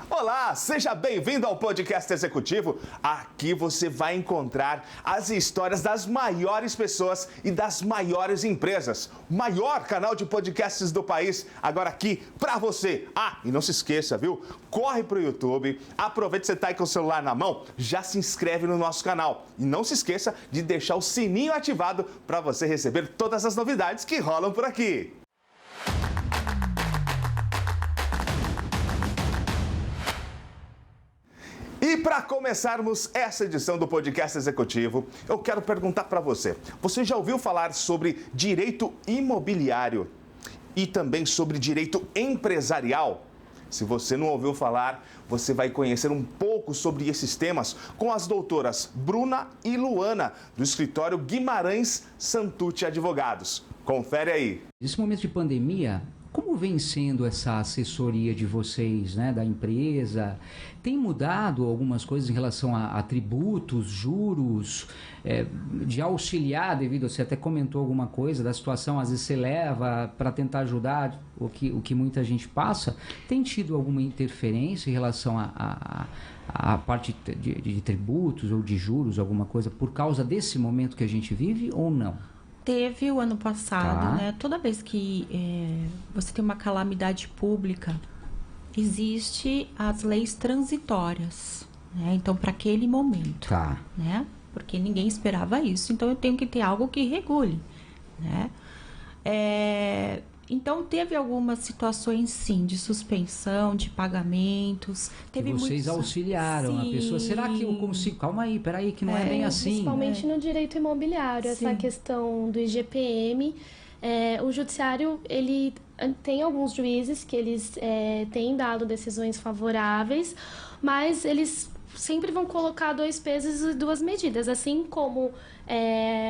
Olá, seja bem-vindo ao Podcast Executivo. Aqui você vai encontrar as histórias das maiores pessoas e das maiores empresas. O maior canal de podcasts do país, agora aqui pra você. E não se esqueça, viu? Corre pro YouTube, aproveita que você tá aí com o celular na mão, já se inscreve no nosso canal. E não se esqueça de deixar o sininho ativado para você receber todas as novidades que rolam por aqui. E para começarmos essa edição do Podcast Executivo, eu quero perguntar para você. Você já ouviu falar sobre direito imobiliário e também sobre direito empresarial? Se você não ouviu falar, você vai conhecer um pouco sobre esses temas com as doutoras Bruna e Luana, do escritório Guimarães Santucci Advogados. Confere aí. Nesse momento de pandemia, como vem sendo essa assessoria de vocês, né, da empresa? Tem mudado algumas coisas em relação a tributos, juros, de auxiliar devido, você até comentou alguma coisa da situação, às vezes você leva para tentar ajudar o que muita gente passa. Tem tido alguma interferência em relação a parte de tributos ou de juros, alguma coisa, por causa desse momento que a gente vive ou não? Teve o ano passado, né? Toda vez que você tem uma calamidade pública, existe as leis transitórias, né? Então, para aquele momento, né? Porque ninguém esperava isso. Então, eu tenho que ter algo que regule, né? Então, teve algumas situações, sim, de suspensão, de pagamentos. Teve vocês auxiliaram a pessoa. Será que eu consigo? Calma aí, peraí, que não é bem assim. Principalmente no direito imobiliário, essa questão do IGPM. O judiciário, ele tem alguns juízes que eles têm dado decisões favoráveis, mas eles sempre vão colocar dois pesos e duas medidas, assim como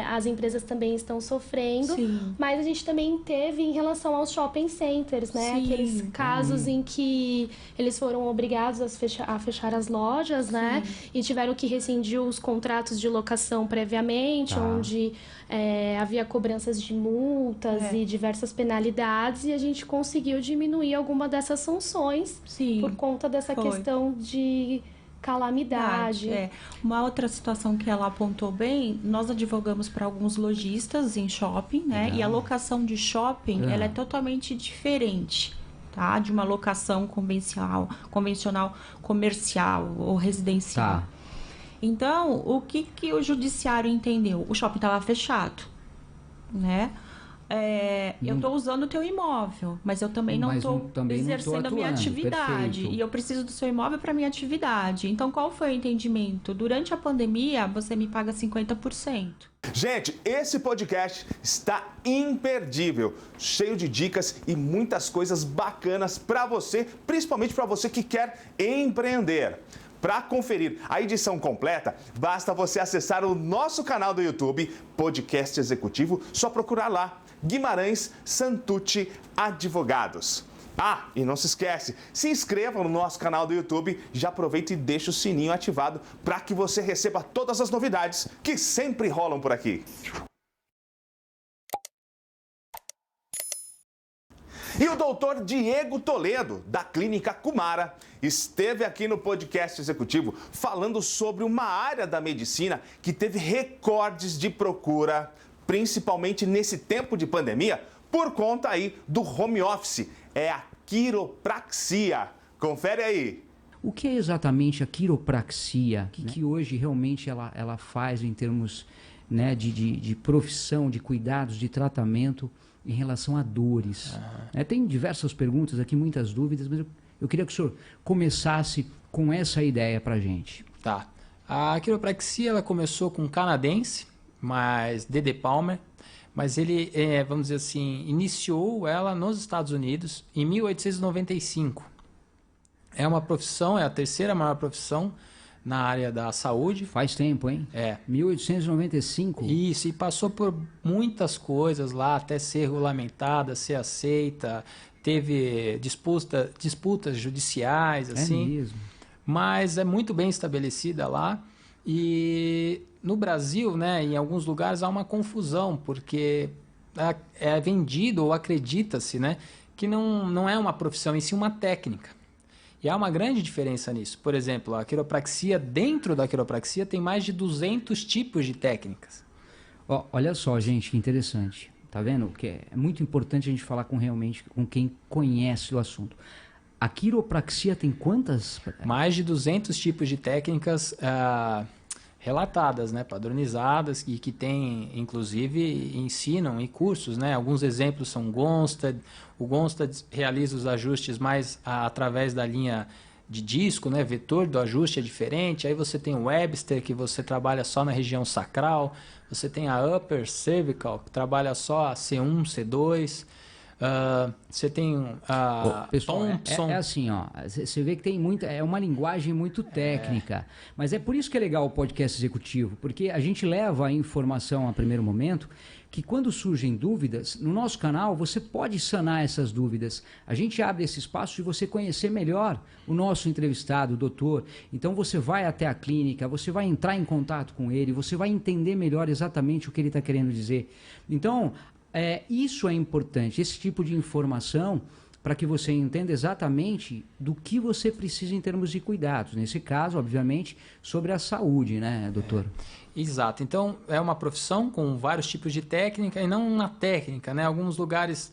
as empresas também estão sofrendo. Sim. Mas a gente também teve em relação aos shopping centers, né? Sim. Aqueles casos em que eles foram obrigados a fechar as lojas, né? E tiveram que rescindir os contratos de locação previamente, onde havia cobranças de multas e diversas penalidades, e a gente conseguiu diminuir alguma dessas sanções por conta dessa questão de calamidade. Uma outra situação que ela apontou bem, nós advogamos para alguns lojistas em shopping, né? E a locação de shopping, ela é totalmente diferente, tá? De uma locação convencional, comercial ou residencial. Então, o que o judiciário entendeu? O shopping estava fechado, né? Eu estou usando o teu imóvel, mas eu também não estou exercendo a minha atividade. Perfeito. E eu preciso do seu imóvel para minha atividade. Então, qual foi o entendimento? Durante a pandemia, você me paga 50%. Gente, esse podcast está imperdível, cheio de dicas e muitas coisas bacanas para você, principalmente para você que quer empreender. Para conferir a edição completa, basta você acessar o nosso canal do YouTube, Podcast Executivo, só procurar lá, Guimarães Santucci Advogados. E não se esquece, se inscreva no nosso canal do YouTube, já aproveita e deixa o sininho ativado para que você receba todas as novidades que sempre rolam por aqui. E o doutor Diego Toledo, da Clínica Kumara, esteve aqui no Podcast Executivo falando sobre uma área da medicina que teve recordes de procura, principalmente nesse tempo de pandemia, por conta aí do home office. É a quiropraxia. Confere aí. O que é exatamente a quiropraxia? O que hoje realmente ela faz em termos, né, de profissão, de cuidados, de tratamento em relação a dores? Tem diversas perguntas aqui, muitas dúvidas, mas eu queria que o senhor começasse com essa ideia para a gente. A quiropraxia ela começou com um canadense, mas D.D. Palmer, mas ele, vamos dizer assim, iniciou ela nos Estados Unidos em 1895. É uma profissão, é a terceira maior profissão na área da saúde. Faz tempo, hein? 1895. Isso, e passou por muitas coisas lá, até ser regulamentada, ser aceita, teve disputas judiciais, assim. É mesmo. Mas é muito bem estabelecida lá. E no Brasil, né, em alguns lugares há uma confusão, porque é vendido ou acredita-se, né, que não é uma profissão, em si uma técnica. E há uma grande diferença nisso. Por exemplo, a quiropraxia, dentro da quiropraxia, tem mais de 200 tipos de técnicas. Olha só, gente, que interessante. Tá vendo? Que é muito importante a gente falar realmente com quem conhece o assunto. A quiropraxia tem quantas? Mais de 200 tipos de técnicas relatadas, né, padronizadas, e que tem, inclusive, ensinam em cursos, né? Alguns exemplos são Gonstad. O Gonstad realiza os ajustes mais através da linha de disco, né? Vetor do ajuste é diferente. Aí você tem o Webster, que você trabalha só na região sacral. Você tem a Upper Cervical, que trabalha só a C1, C2. Você tem a pessoal, Thompson. É assim, ó. Você vê que tem muita. É uma linguagem muito técnica. Mas é por isso que é legal o podcast executivo, porque a gente leva a informação a primeiro momento que quando surgem dúvidas, no nosso canal você pode sanar essas dúvidas. A gente abre esse espaço de você conhecer melhor o nosso entrevistado, o doutor. Então você vai até a clínica, você vai entrar em contato com ele, você vai entender melhor exatamente o que ele está querendo dizer. Então, isso é importante, esse tipo de informação, para que você entenda exatamente do que você precisa em termos de cuidados. Nesse caso, obviamente, sobre a saúde, né, doutor? Exato. Então, é uma profissão com vários tipos de técnica e não uma técnica, né? Alguns lugares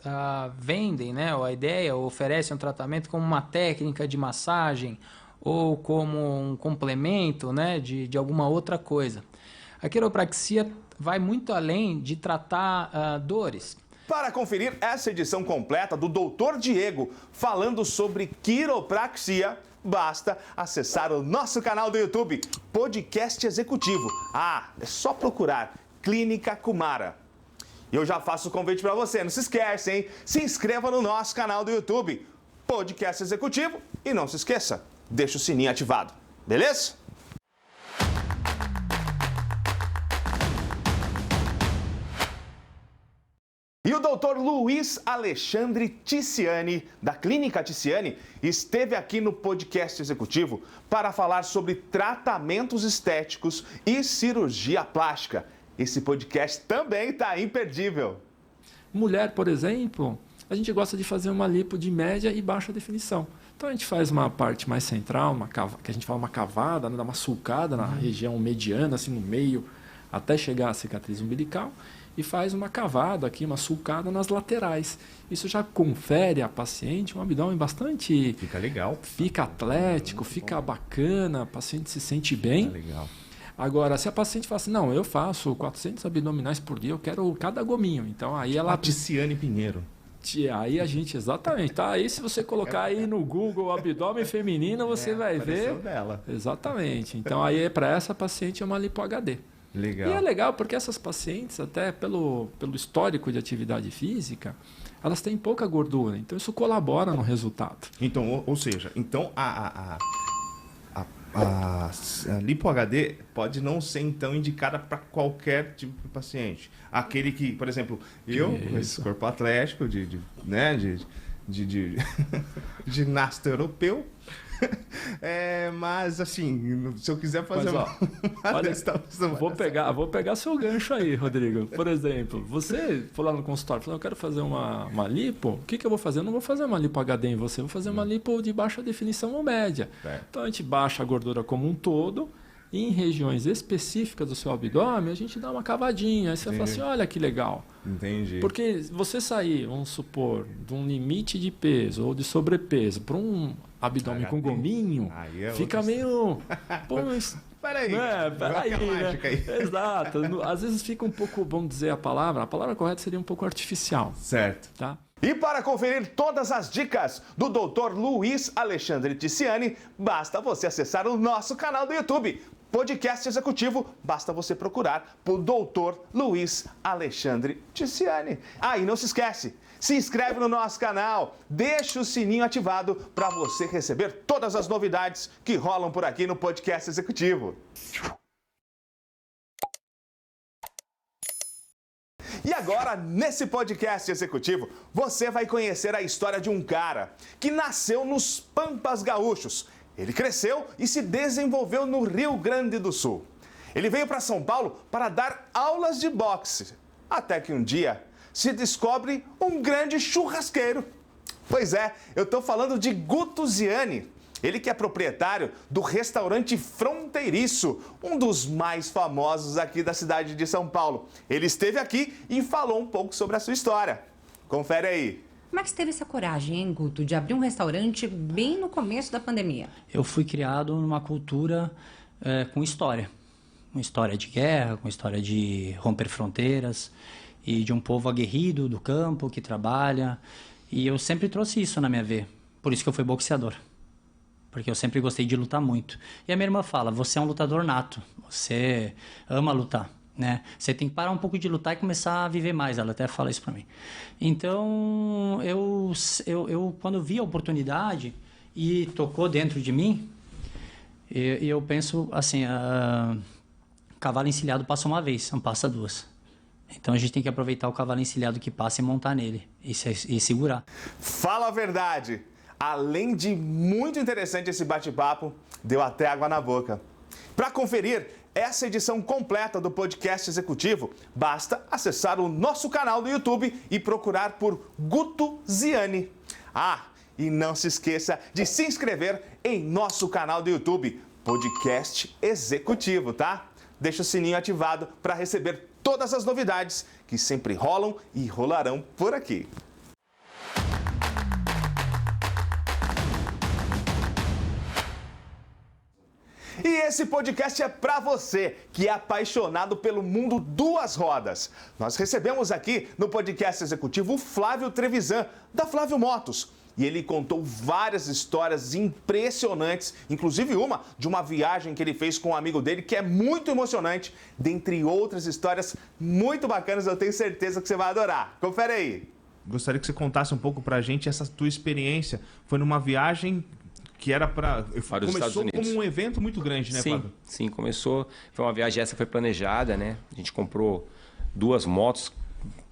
vendem, né, ou a ideia, ou oferecem um tratamento como uma técnica de massagem ou como um complemento, né, de alguma outra coisa. A quiropraxia vai muito além de tratar dores. Para conferir essa edição completa do Dr. Diego falando sobre quiropraxia, basta acessar o nosso canal do YouTube, Podcast Executivo. É só procurar Clínica Kumara. E eu já faço o convite para você, não se esquece, hein? Se inscreva no nosso canal do YouTube, Podcast Executivo, e não se esqueça, deixa o sininho ativado, beleza? E o Dr. Luiz Alexandre Ticiani, da Clínica Ticiani, esteve aqui no Podcast Executivo para falar sobre tratamentos estéticos e cirurgia plástica. Esse podcast também está imperdível. Mulher, por exemplo, a gente gosta de fazer uma lipo de média e baixa definição. Então a gente faz uma parte mais central, que a gente fala uma cavada, né, dá uma sulcada na região mediana, assim no meio, até chegar à cicatriz umbilical. E faz uma cavada aqui, uma sulcada nas laterais. Isso já confere à paciente um abdômen bastante... Fica legal. Fica atlético, fica bacana, a paciente se sente bem. Fica legal. Agora, se a paciente fala assim, não, eu faço 400 abdominais por dia, eu quero cada gominho. Então aí ela... Ticiani Pinheiro. Aí a gente, exatamente. Tá? Aí se você colocar aí no Google abdômen feminino, você vai ver... Dela. Exatamente. Então aí para essa paciente é uma lipo HD. Legal. E é legal porque essas pacientes, até pelo histórico de atividade física, elas têm pouca gordura. Então, isso colabora no resultado. Então, ou seja, então a lipo HD pode não ser, então, indicada para qualquer tipo de paciente. Aquele que, por exemplo, com esse corpo atlético, de ginasta europeu, mas assim, se eu quiser fazer vou pegar seu gancho aí, Rodrigo. Por exemplo, você for lá no consultório e falar, eu quero fazer uma lipo, o que eu vou fazer? Eu não vou fazer uma lipo HD em você, eu vou fazer uma lipo de baixa definição ou média. Então a gente baixa a gordura como um todo, e em regiões específicas do seu abdômen, a gente dá uma cavadinha. Aí você fala assim, olha que legal. Entendi. Porque você sair, vamos supor, de um limite de peso ou de sobrepeso para um abdômen com gominho, fica meio... Pô, mas... Peraí. Peraí, né? Exato. Às vezes fica um pouco, vamos dizer a palavra correta seria um pouco artificial. Certo. Tá? E para conferir todas as dicas do Dr. Luiz Alexandre Ticiani, basta você acessar o nosso canal do YouTube, Podcast Executivo, basta você procurar por Dr. Luiz Alexandre Ticiani. E não se esquece, se inscreve no nosso canal, deixa o sininho ativado para você receber todas as novidades que rolam por aqui no Podcast Executivo. E agora, nesse podcast executivo, você vai conhecer a história de um cara que nasceu nos Pampas Gaúchos. Ele cresceu e se desenvolveu no Rio Grande do Sul. Ele veio para São Paulo para dar aulas de boxe, até que um dia se descobre um grande churrasqueiro. Pois é, eu estou falando de Guto Ziani. Ele que é proprietário do restaurante Fronteiriço, um dos mais famosos aqui da cidade de São Paulo. Ele esteve aqui e falou um pouco sobre a sua história. Confere aí. Como é que você teve essa coragem, hein, Guto, de abrir um restaurante bem no começo da pandemia? Eu fui criado numa cultura com história. Uma história de guerra, com história de romper fronteiras e de um povo aguerrido do campo que trabalha. E eu sempre trouxe isso na minha veia. Por isso que eu fui boxeador. Porque eu sempre gostei de lutar muito. E a minha irmã fala, você é um lutador nato. Você ama lutar, né? Você tem que parar um pouco de lutar e começar a viver mais. Ela até fala isso pra mim. Então, eu quando vi a oportunidade e tocou dentro de mim, eu penso assim, cavalo encilhado passa uma vez, não passa duas. Então a gente tem que aproveitar o cavalo encilhado que passa e montar nele e segurar. Fala a verdade! Além de muito interessante esse bate-papo, deu até água na boca. Para conferir essa edição completa do podcast executivo, basta acessar o nosso canal do YouTube e procurar por Guto Ziani. Ah, e não se esqueça de se inscrever em nosso canal do YouTube, Podcast Executivo, tá? Deixa o sininho ativado para receber todas as novidades que sempre rolam e rolarão por aqui. E esse podcast é para você que é apaixonado pelo mundo duas rodas. Nós recebemos aqui no podcast executivo o Flávio Trevisan, da Flávio Motos. E ele contou várias histórias impressionantes, inclusive uma de uma viagem que ele fez com um amigo dele, que é muito emocionante, dentre outras histórias muito bacanas, eu tenho certeza que você vai adorar. Confere aí. Gostaria que você contasse um pouco pra gente essa tua experiência. Foi numa viagem que era para começou como um evento muito grande, né, Flávio? Sim, começou. Foi uma viagem, essa foi planejada, né? A gente comprou 2 motos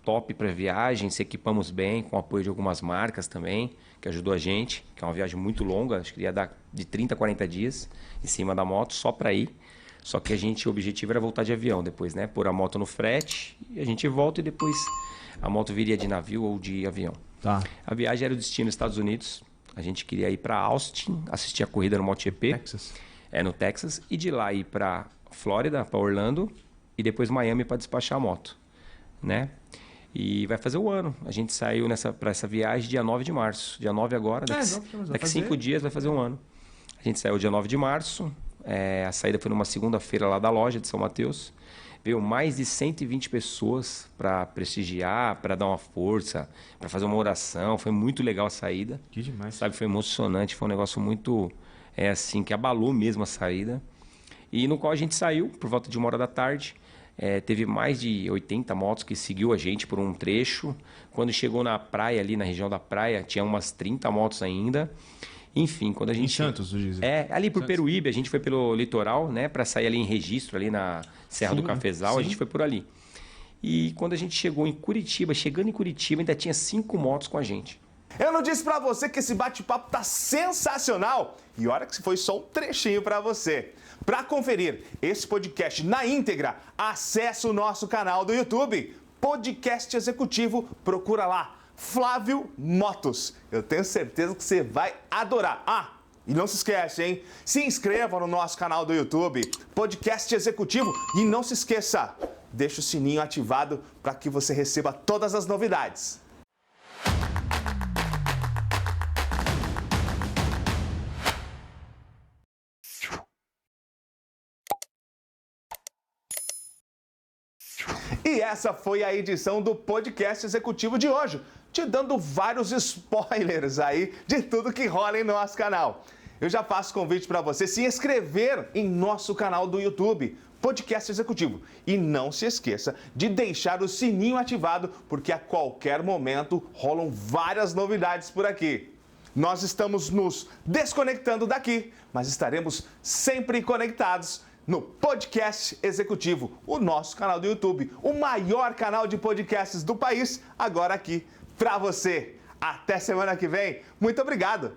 top para viagem, se equipamos bem, com o apoio de algumas marcas também, que ajudou a gente, que é uma viagem muito longa, acho que ia dar de 30 a 40 dias em cima da moto, só para ir. Só que o objetivo era voltar de avião depois, né? Pôr a moto no frete e a gente volta e depois a moto viria de navio ou de avião. Tá. A viagem era o destino nos Estados Unidos. A gente queria ir para Austin, assistir a corrida no MotoGP. Texas. No Texas. E de lá ir para Flórida, para Orlando. E depois Miami para despachar a moto, né? E vai fazer o ano. A gente saiu para essa viagem dia 9 de março. Dia 9 agora, daqui 5 dias vai fazer um ano. A gente saiu dia 9 de março. A saída foi numa segunda-feira lá da loja de São Mateus. Veio mais de 120 pessoas para prestigiar, para dar uma força, para fazer uma oração. Foi muito legal a saída. Que demais. Sabe, foi emocionante, foi um negócio muito, assim, que abalou mesmo a saída. E no qual a gente saiu, por volta de 1h da tarde. Teve mais de 80 motos que seguiu a gente por um trecho. Quando chegou na praia, ali na região da praia, tinha umas 30 motos ainda. Enfim, quando a gente... Em Santos, ali por Peruíbe, a gente foi pelo litoral, né? Para sair ali em Registro, ali na Serra do Cafezal, a gente foi por ali. E quando a gente chegou em Curitiba, chegando em Curitiba, ainda tinha 5 motos com a gente. Eu não disse pra você que esse bate-papo tá sensacional? E olha que foi só um trechinho pra você. Pra conferir esse podcast na íntegra, acesse o nosso canal do YouTube, Podcast Executivo, procura lá, Flávio Motos. Eu tenho certeza que você vai adorar. Ah, e não se esquece, hein? Se inscreva no nosso canal do YouTube, Podcast Executivo, e não se esqueça, deixa o sininho ativado para que você receba todas as novidades. E essa foi a edição do Podcast Executivo de hoje, te dando vários spoilers aí de tudo que rola em nosso canal. Eu já faço convite para você se inscrever em nosso canal do YouTube, Podcast Executivo. E não se esqueça de deixar o sininho ativado, porque a qualquer momento rolam várias novidades por aqui. Nós estamos nos desconectando daqui, mas estaremos sempre conectados no Podcast Executivo, o nosso canal do YouTube, o maior canal de podcasts do país, agora aqui para você. Até semana que vem. Muito obrigado